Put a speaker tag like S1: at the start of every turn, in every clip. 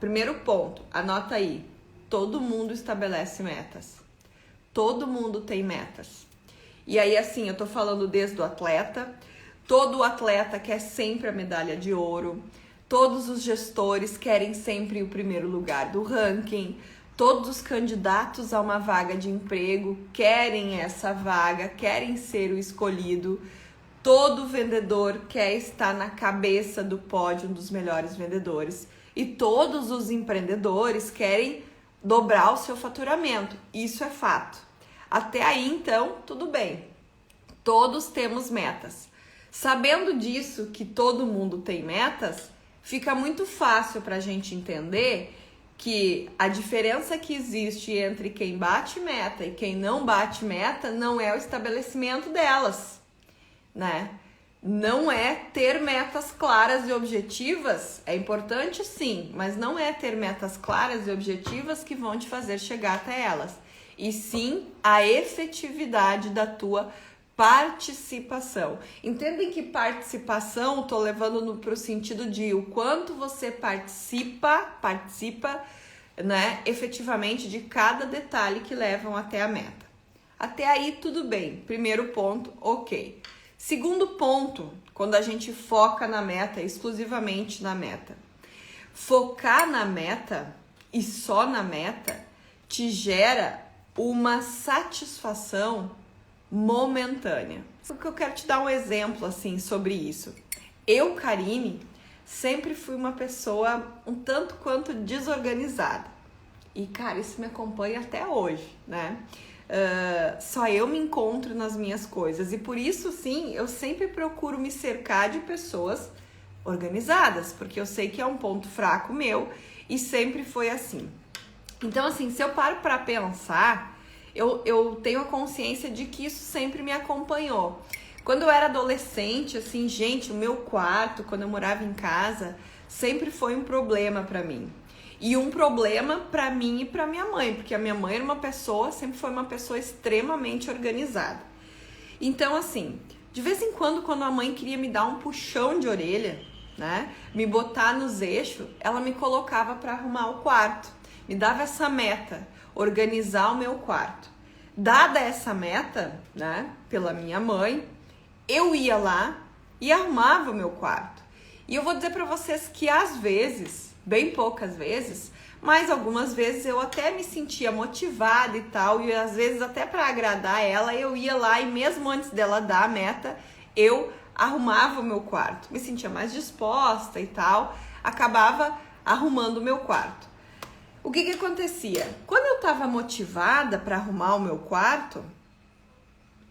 S1: primeiro ponto, anota aí. Todo mundo estabelece metas. Todo mundo tem metas. E aí, assim, eu tô falando desde o atleta. Todo atleta quer sempre a medalha de ouro. Todos os gestores querem sempre o primeiro lugar do ranking. Todos os candidatos a uma vaga de emprego querem essa vaga, querem ser o escolhido. Todo vendedor quer estar na cabeça do pódio dos melhores vendedores. E todos os empreendedores querem dobrar o seu faturamento. Isso é fato. Até aí, então, tudo bem. Todos temos metas. Sabendo disso, que todo mundo tem metas, fica muito fácil para a gente entender que a diferença que existe entre quem bate meta e quem não bate meta não é o estabelecimento delas, né? Não é ter metas claras e objetivas, é importante sim, mas não é ter metas claras e objetivas que vão te fazer chegar até elas, e sim a efetividade da tua participação. Entendem que participação, tô levando para o sentido de o quanto você participa, né, efetivamente de cada detalhe que levam até a meta. Até aí tudo bem. Primeiro ponto, ok. Segundo ponto, quando a gente foca na meta, exclusivamente na meta. Focar na meta e só na meta te gera uma satisfação momentânea. Porque eu quero te dar um exemplo assim sobre isso. Eu, Karine, sempre fui uma pessoa um tanto quanto desorganizada. E, cara, isso me acompanha até hoje, né? Só eu me encontro nas minhas coisas. E por isso, sim, eu sempre procuro me cercar de pessoas organizadas. Porque eu sei que é um ponto fraco meu e sempre foi assim. Então, assim, se eu paro para pensar, eu tenho a consciência de que isso sempre me acompanhou. Quando eu era adolescente, assim, gente, o meu quarto, quando eu morava em casa, sempre foi um problema para mim. E um problema para mim e para minha mãe, porque a minha mãe era sempre foi uma pessoa extremamente organizada. Então, assim, de vez em quando a mãe queria me dar um puxão de orelha, né, me botar nos eixos, ela me colocava para arrumar o quarto. Me dava essa meta, organizar o meu quarto. Dada essa meta, né, pela minha mãe, eu ia lá e arrumava o meu quarto. E eu vou dizer para vocês que às vezes, bem poucas vezes, mas algumas vezes eu até me sentia motivada e tal, e às vezes até para agradar ela, eu ia lá e mesmo antes dela dar a meta, eu arrumava o meu quarto. Me sentia mais disposta e tal, acabava arrumando o meu quarto. O que acontecia? Quando eu estava motivada para arrumar o meu quarto,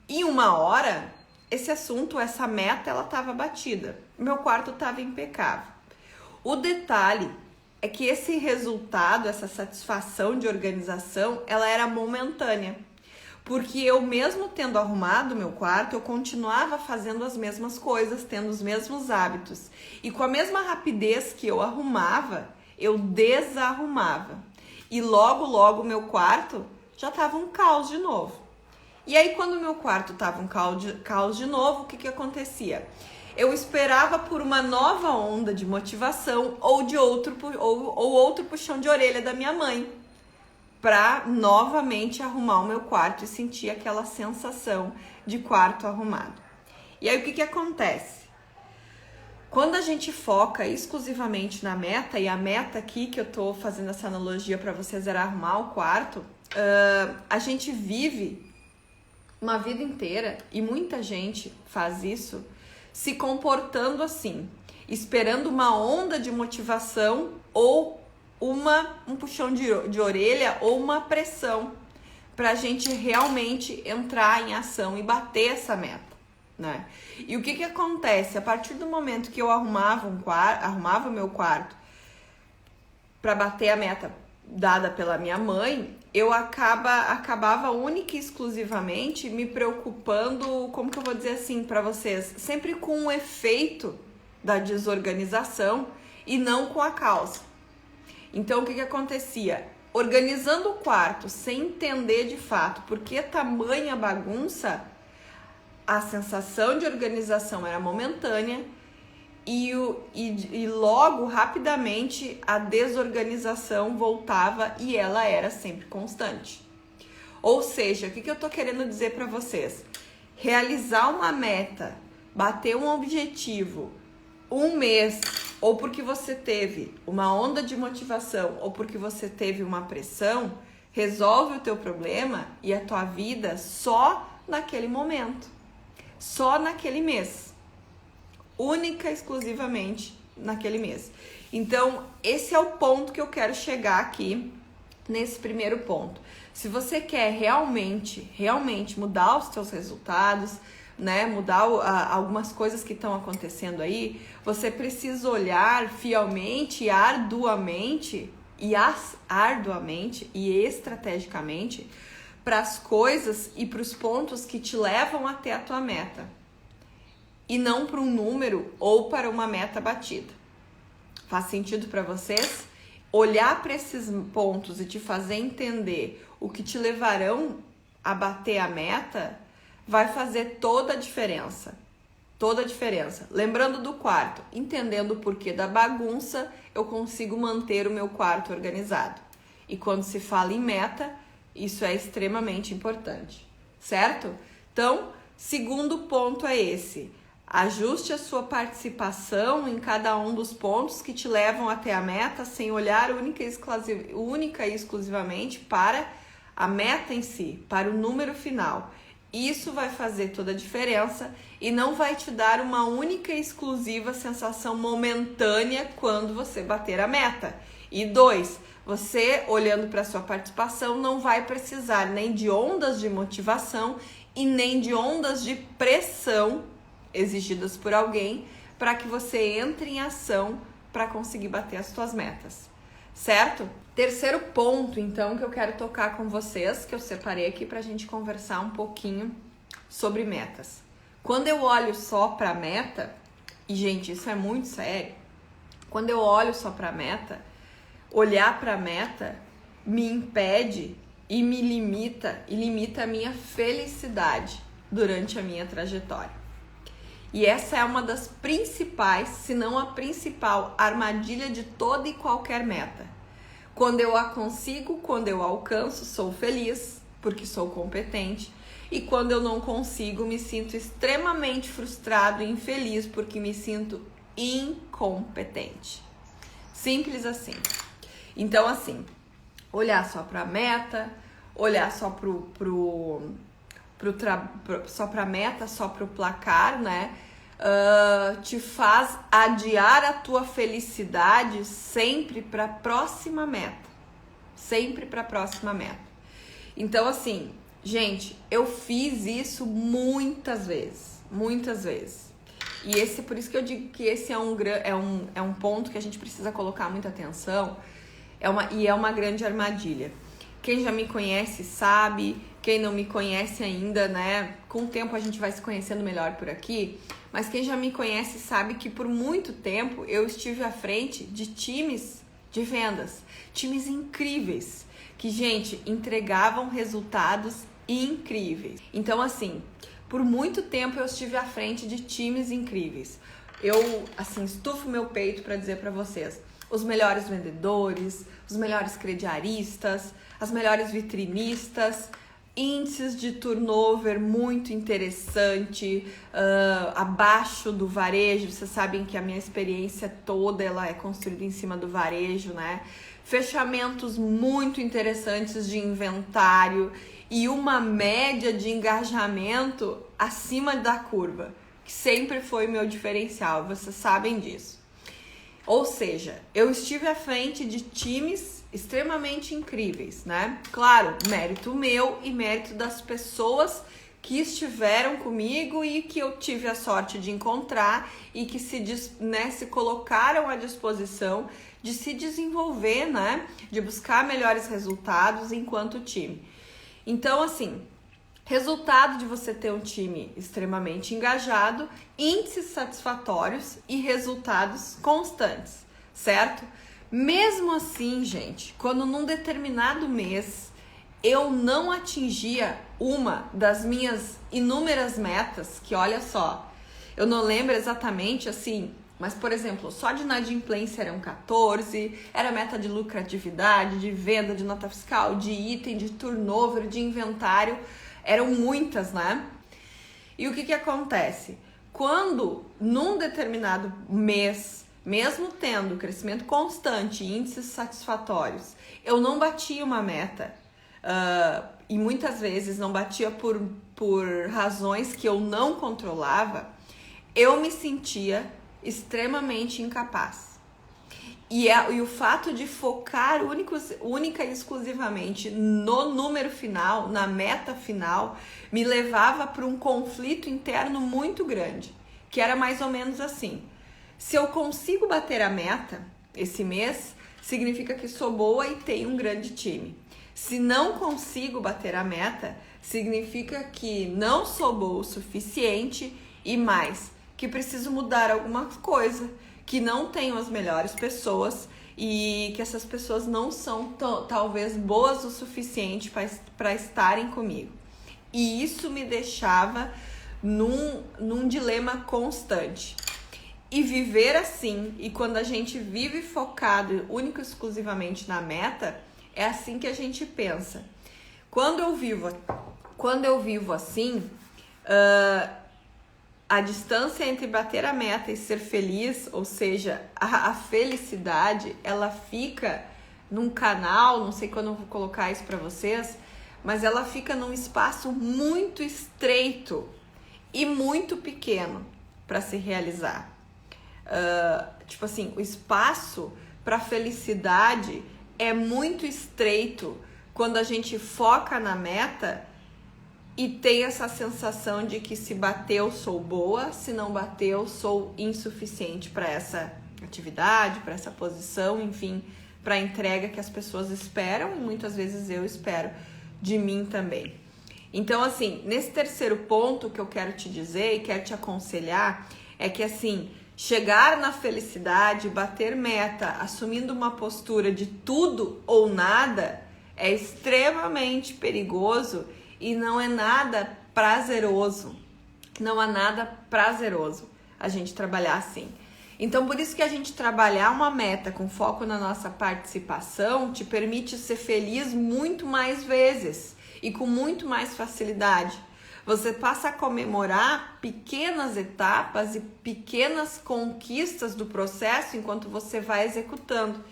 S1: em uma hora, esse assunto, essa meta, ela estava batida. Meu quarto estava impecável. O detalhe é que esse resultado, essa satisfação de organização, ela era momentânea. Porque eu mesmo tendo arrumado meu quarto, eu continuava fazendo as mesmas coisas, tendo os mesmos hábitos. E com a mesma rapidez que eu arrumava, eu desarrumava. E logo meu quarto já estava um caos de novo. E aí quando meu quarto estava um caos de novo, o que acontecia? Eu esperava por uma nova onda de motivação ou outro puxão de orelha da minha mãe para novamente arrumar o meu quarto e sentir aquela sensação de quarto arrumado. E aí o que acontece? Quando a gente foca exclusivamente na meta, e a meta aqui que eu tô fazendo essa analogia para vocês era arrumar o quarto, a gente vive uma vida inteira, e muita gente faz isso, se comportando assim, esperando uma onda de motivação ou um puxão de orelha ou uma pressão para a gente realmente entrar em ação e bater essa meta. Né? E o que acontece? A partir do momento que eu arrumava o meu quarto para bater a meta dada pela minha mãe, eu acabava única e exclusivamente me preocupando, como que eu vou dizer assim para vocês, sempre com o efeito da desorganização e não com a causa. Então o que acontecia? Organizando o quarto sem entender de fato por que tamanha bagunça, a sensação de organização era momentânea e logo, rapidamente, a desorganização voltava e ela era sempre constante. Ou seja, o que eu tô querendo dizer para vocês? Realizar uma meta, bater um objetivo, um mês, ou porque você teve uma onda de motivação, ou porque você teve uma pressão, resolve o teu problema e a tua vida só naquele momento, só naquele mês, única e exclusivamente naquele mês. Então, esse é o ponto que eu quero chegar aqui, nesse primeiro ponto. Se você quer realmente mudar os teus resultados, né, mudar algumas coisas que estão acontecendo aí, você precisa olhar fielmente, arduamente e estrategicamente para as coisas e para os pontos que te levam até a tua meta, e não para um número ou para uma meta batida. Faz sentido para vocês? Olhar para esses pontos e te fazer entender o que te levarão a bater a meta vai fazer toda a diferença. Toda a diferença. Lembrando do quarto, entendendo o porquê da bagunça, eu consigo manter o meu quarto organizado. E quando se fala em meta, isso é extremamente importante, certo? Então, segundo ponto é esse. Ajuste a sua participação em cada um dos pontos que te levam até a meta, sem olhar única e exclusivamente para a meta em si, para o número final. Isso vai fazer toda a diferença e não vai te dar uma única e exclusiva sensação momentânea quando você bater a meta. E 2, você, olhando para a sua participação, não vai precisar nem de ondas de motivação e nem de ondas de pressão exigidas por alguém para que você entre em ação para conseguir bater as suas metas, certo? Terceiro ponto, então, que eu quero tocar com vocês, que eu separei aqui para a gente conversar um pouquinho sobre metas. Quando eu olho só para a meta, e gente, isso é muito sério, quando eu olho só para a meta, olhar para a meta me impede e me limita a minha felicidade durante a minha trajetória. E essa é uma das principais, se não a principal armadilha de toda e qualquer meta. Quando eu a consigo, quando eu alcanço, sou feliz, porque sou competente. E quando eu não consigo, me sinto extremamente frustrado e infeliz, porque me sinto incompetente. Simples assim. Então, assim, olhar só para a meta, olhar só só para a meta, só para o placar, né? Te faz adiar a tua felicidade sempre para a próxima meta. Sempre para a próxima meta. Então, assim, gente, eu fiz isso muitas vezes. Muitas vezes. E por isso que eu digo que esse é um ponto que a gente precisa colocar muita atenção. É uma grande armadilha. Quem já me conhece sabe, quem não me conhece ainda, né? Com o tempo a gente vai se conhecendo melhor por aqui. Mas quem já me conhece sabe que por muito tempo eu estive à frente de times de vendas. Times incríveis, que, gente, entregavam resultados incríveis. Então, assim, por muito tempo eu estive à frente de times incríveis. Eu, assim, estufo meu peito para dizer para vocês, os melhores vendedores, os melhores crediaristas, as melhores vitrinistas, índices de turnover muito interessante, abaixo do varejo. Vocês sabem que a minha experiência toda ela é construída em cima do varejo, né? Fechamentos muito interessantes de inventário e uma média de engajamento acima da curva, que sempre foi meu diferencial, vocês sabem disso. Ou seja, eu estive à frente de times extremamente incríveis, né? Claro, mérito meu e mérito das pessoas que estiveram comigo e que eu tive a sorte de encontrar e que se colocaram à disposição de se desenvolver, né? De buscar melhores resultados enquanto time. Então, assim, resultado de você ter um time extremamente engajado, índices satisfatórios e resultados constantes, certo? Mesmo assim, gente, quando num determinado mês eu não atingia uma das minhas inúmeras metas, que olha só, eu não lembro exatamente assim Mas, por exemplo, só de inadimplência eram 14, era meta de lucratividade, de venda, de nota fiscal, de item, de turnover, de inventário, eram muitas, né? E o que acontece? Quando, num determinado mês, mesmo tendo crescimento constante e índices satisfatórios, eu não batia uma meta, e muitas vezes não batia por razões que eu não controlava, eu me sentia extremamente incapaz. E o fato de focar única e exclusivamente no número final, na meta final, me levava para um conflito interno muito grande, que era mais ou menos assim: se eu consigo bater a meta esse mês, significa que sou boa e tenho um grande time. Se não consigo bater a meta, significa que não sou boa o suficiente e mais, que preciso mudar alguma coisa, que não tenho as melhores pessoas e que essas pessoas não são talvez boas o suficiente para estarem comigo. E isso me deixava num dilema constante. E viver assim, e quando a gente vive focado único e exclusivamente na meta, é assim que a gente pensa. Quando eu vivo assim, a distância entre bater a meta e ser feliz, ou seja, a felicidade, ela fica num canal, não sei quando eu vou colocar isso para vocês, mas ela fica num espaço muito estreito e muito pequeno para se realizar. Tipo assim, o espaço para felicidade é muito estreito quando a gente foca na meta e tem essa sensação de que se bater eu sou boa, se não bater eu sou insuficiente para essa atividade, para essa posição, enfim, para a entrega que as pessoas esperam e muitas vezes eu espero de mim também. Então, assim, nesse terceiro ponto que eu quero te dizer e quero te aconselhar é que, assim, chegar na felicidade, bater meta, assumindo uma postura de tudo ou nada é extremamente perigoso e não é nada prazeroso. Não há nada prazeroso a gente trabalhar assim. Então, por isso que a gente trabalhar uma meta com foco na nossa participação te permite ser feliz muito mais vezes e com muito mais facilidade. Você passa a comemorar pequenas etapas e pequenas conquistas do processo enquanto você vai executando.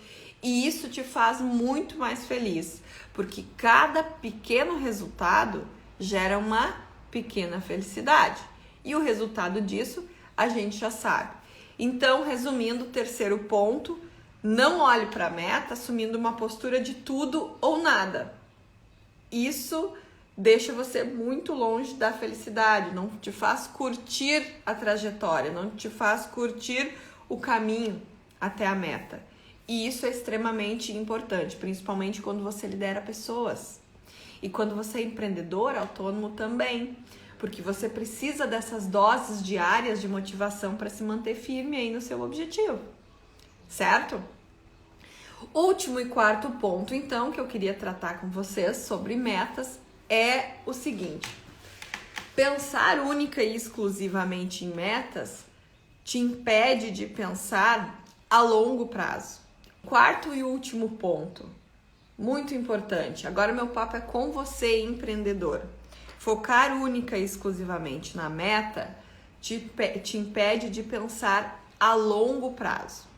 S1: E isso te faz muito mais feliz, porque cada pequeno resultado gera uma pequena felicidade. E o resultado disso a gente já sabe. Então, resumindo, o terceiro ponto, não olhe para a meta assumindo uma postura de tudo ou nada. Isso deixa você muito longe da felicidade, não te faz curtir a trajetória, não te faz curtir o caminho até a meta. E isso é extremamente importante, principalmente quando você lidera pessoas. E quando você é empreendedor, autônomo também, porque você precisa dessas doses diárias de motivação para se manter firme aí no seu objetivo, certo? Último e quarto ponto, então, que eu queria tratar com vocês sobre metas é o seguinte: pensar única e exclusivamente em metas te impede de pensar a longo prazo. Quarto e último ponto, muito importante, agora meu papo é com você, empreendedor. Focar única e exclusivamente na meta te impede de pensar a longo prazo.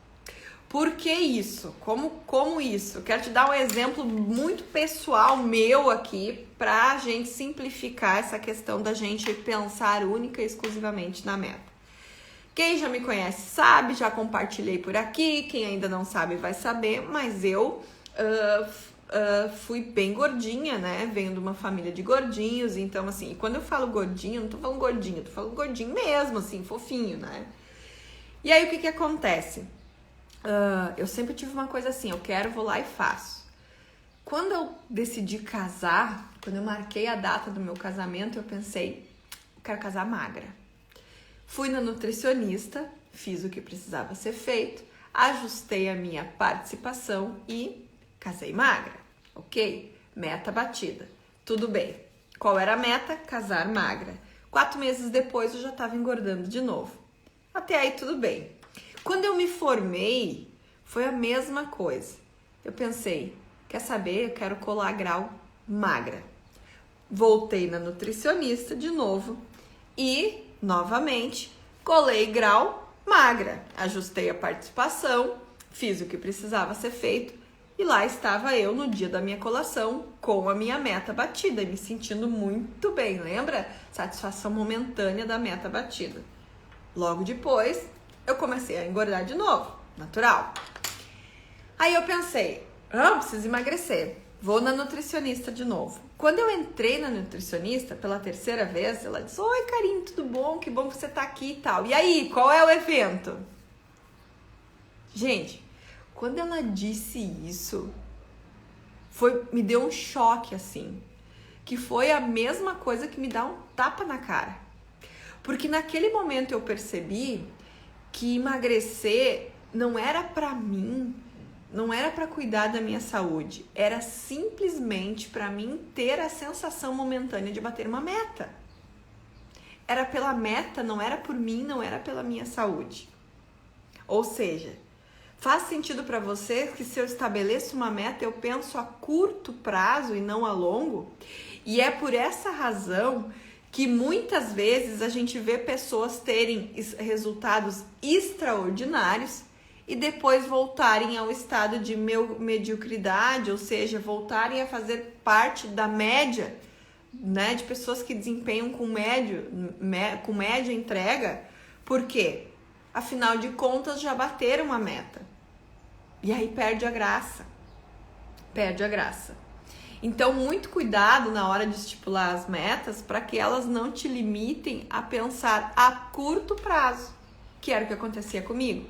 S1: Por que isso? Como isso? Eu quero te dar um exemplo muito pessoal meu aqui para a gente simplificar essa questão da gente pensar única e exclusivamente na meta. Quem já me conhece sabe, já compartilhei por aqui, quem ainda não sabe vai saber, mas eu fui bem gordinha, né? Venho de uma família de gordinhos, então assim, quando eu falo gordinho, eu não tô falando gordinho, eu tô falando gordinho mesmo, assim, fofinho, né? E aí o que acontece? Eu sempre tive uma coisa assim, eu quero, vou lá e faço. Quando eu decidi casar, quando eu marquei a data do meu casamento, eu pensei, eu quero casar magra. Fui na nutricionista, fiz o que precisava ser feito, ajustei a minha participação e casei magra, ok? Meta batida, tudo bem. Qual era a meta? Casar magra. 4 meses depois eu já estava engordando de novo. Até aí tudo bem. Quando eu me formei, foi a mesma coisa. Eu pensei, quer saber? Eu quero colar grau magra. Voltei na nutricionista de novo e, novamente, colei grau magra. Ajustei a participação, fiz o que precisava ser feito e lá estava eu no dia da minha colação com a minha meta batida e me sentindo muito bem, lembra? Satisfação momentânea da meta batida. Logo depois, eu comecei a engordar de novo, natural. Aí eu pensei, preciso emagrecer, vou na nutricionista de novo. Quando eu entrei na nutricionista pela terceira vez, ela disse, oi Karine, tudo bom? Que bom que você tá aqui e tal. E aí, qual é o evento? Gente, quando ela disse isso, me deu um choque assim, que foi a mesma coisa que me dá um tapa na cara. Porque naquele momento eu percebi que emagrecer não era pra mim, não era para cuidar da minha saúde, era simplesmente para mim ter a sensação momentânea de bater uma meta. Era pela meta, não era por mim, não era pela minha saúde. Ou seja, faz sentido para você que se eu estabeleço uma meta, eu penso a curto prazo e não a longo? E é por essa razão que muitas vezes a gente vê pessoas terem resultados extraordinários e depois voltarem ao estado de mediocridade, ou seja, voltarem a fazer parte da média, né, de pessoas que desempenham com média entrega. Por quê? Afinal de contas, já bateram a meta. E aí perde a graça. Perde a graça. Então, muito cuidado na hora de estipular as metas para que elas não te limitem a pensar a curto prazo, que era o que acontecia comigo.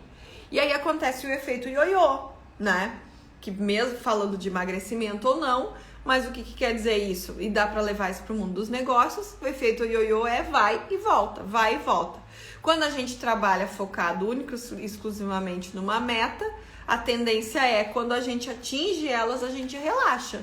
S1: E aí acontece o efeito ioiô, né? Que mesmo falando de emagrecimento ou não, mas o que quer dizer isso? E dá para levar isso para o mundo dos negócios, o efeito ioiô é vai e volta, vai e volta. Quando a gente trabalha focado único e exclusivamente numa meta, a tendência é, quando a gente atinge elas, a gente relaxa.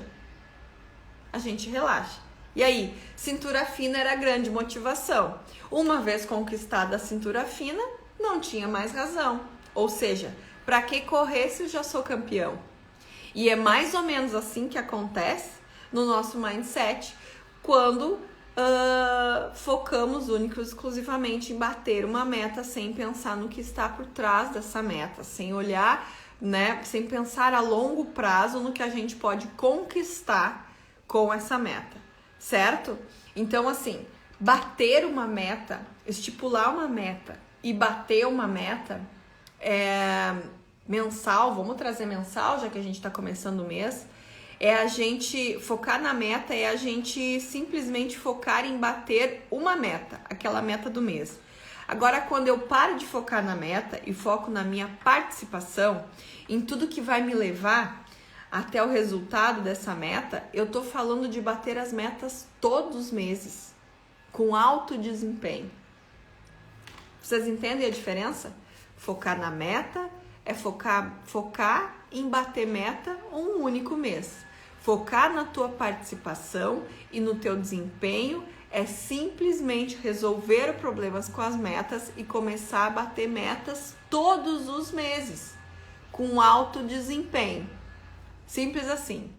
S1: A gente relaxa. E aí, cintura fina era a grande motivação. Uma vez conquistada a cintura fina, não tinha mais razão. Ou seja, para que correr se eu já sou campeão? E é mais ou menos assim que acontece no nosso mindset quando focamos único e exclusivamente em bater uma meta sem pensar no que está por trás dessa meta, sem olhar, né, sem pensar a longo prazo no que a gente pode conquistar com essa meta, certo? Então, assim, bater uma meta, estipular uma meta e bater uma meta mensal, vamos trazer mensal, já que a gente está começando o mês, é a gente focar na meta, é a gente simplesmente focar em bater uma meta, aquela meta do mês. Agora, quando eu paro de focar na meta e foco na minha participação, em tudo que vai me levar até o resultado dessa meta, eu tô falando de bater as metas todos os meses, com alto desempenho. Vocês entendem a diferença? Focar na meta é focar em bater meta um único mês. Focar na tua participação e no teu desempenho é simplesmente resolver problemas com as metas e começar a bater metas todos os meses, com alto desempenho. Simples assim.